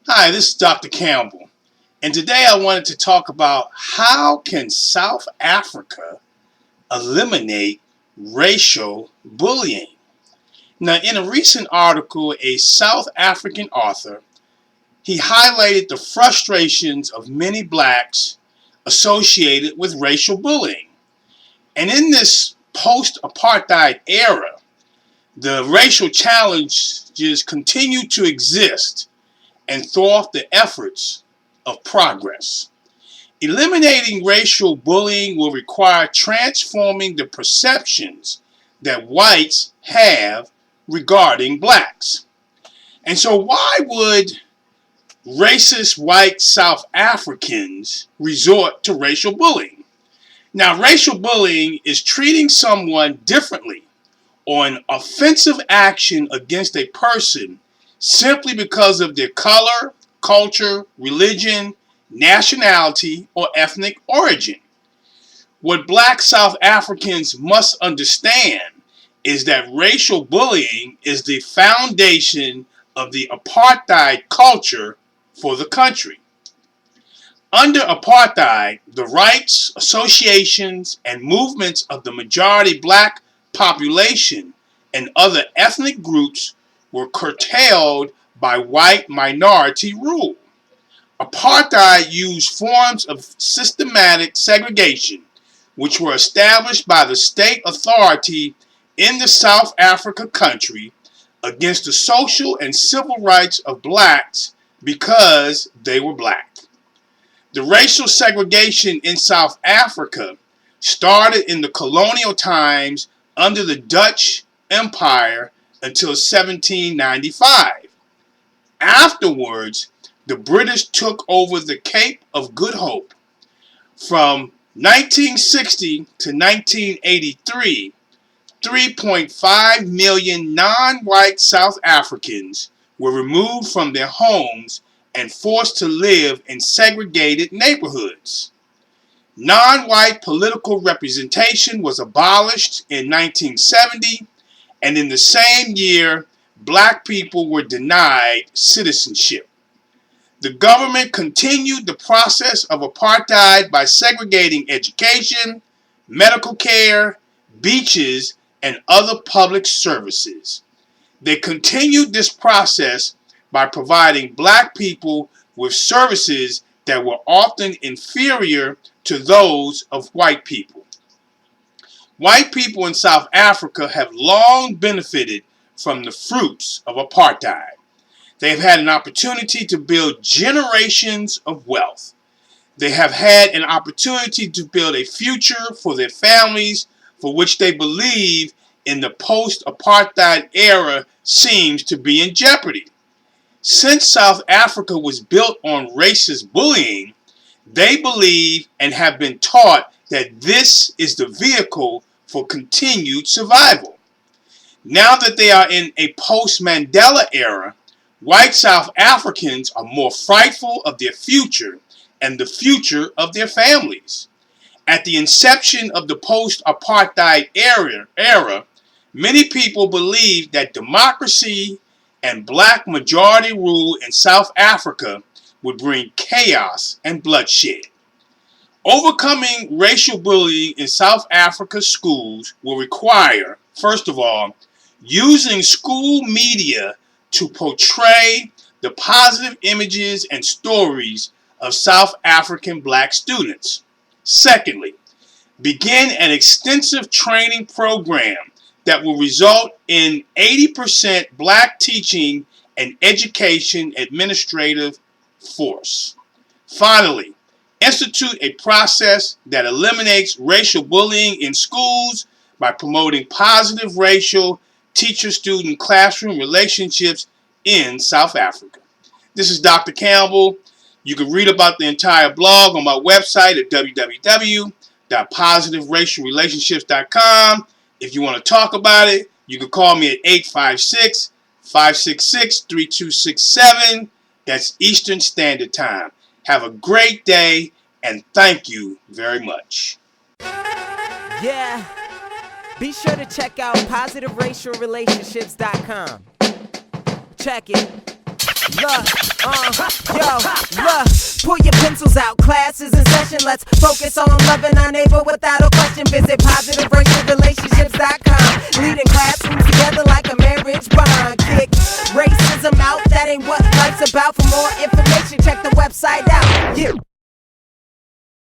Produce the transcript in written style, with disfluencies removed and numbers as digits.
Hi, this is Dr. Campbell, and today I wanted to talk about how can South Africa eliminate racial bullying. Now, in a recent article, a South African author, he highlighted the frustrations of many blacks associated with racial bullying. And in this post-apartheid era, the racial challenges continue to exist and thwart the efforts of progress. Eliminating racial bullying will require transforming the perceptions that whites have regarding blacks. And so, why would racist white South Africans resort to racial bullying? Now, racial bullying is treating someone differently or an offensive action against a person simply because of their color, culture, religion, nationality, or ethnic origin. What black South Africans must understand is that racial bullying is the foundation of the apartheid culture for the country. Under apartheid, the rights, associations, and movements of the majority black population and other ethnic groups were curtailed by white minority rule. Apartheid used forms of systematic segregation, which were established by the state authority in the South Africa country against the social and civil rights of blacks because they were black. The racial segregation in South Africa started in the colonial times under the Dutch Empire until 1795. Afterwards, the British took over the Cape of Good Hope. From 1960 to 1983, 3.5 million non-white South Africans were removed from their homes and forced to live in segregated neighborhoods. Non-white political representation was abolished in 1970, and in the same year, black people were denied citizenship. The government continued the process of apartheid by segregating education, medical care, beaches, and other public services. They continued this process by providing black people with services that were often inferior to those of white people. White people in South Africa have long benefited from the fruits of apartheid. They have had an opportunity to build generations of wealth. They have had an opportunity to build a future for their families for which they believe in the post-apartheid era seems to be in jeopardy. Since South Africa was built on racist bullying, they believe and have been taught that this is the vehicle for continued survival. Now that they are in a post-Mandela era, white South Africans are more frightful of their future and the future of their families. At the inception of the post-apartheid era, many people believed that democracy and black majority rule in South Africa would bring chaos and bloodshed. Overcoming racial bullying in South Africa's schools will require, first of all, using school media to portray the positive images and stories of South African black students. Secondly, begin an extensive training program that will result in 80% black teaching and education administrative force. Finally, institute a process that eliminates racial bullying in schools by promoting positive racial teacher-student classroom relationships in South Africa. This is Dr. Campbell. You can read about the entire blog on my website at www.positiveracialrelationships.com. If you want to talk about it, you can call me at 856-566-3267. That's Eastern Standard Time. Have a great day, and thank you very much. Yeah. Be sure to check out positiveracialrelationships.com. Check it. Look, pull your pencils out, class is in session. Let's focus on loving our neighbor without a question. Visit positiverelationships.com. Leading classrooms together like a marriage bond. Kick racism out, that ain't what life's about. For more information, check the website out. Yeah.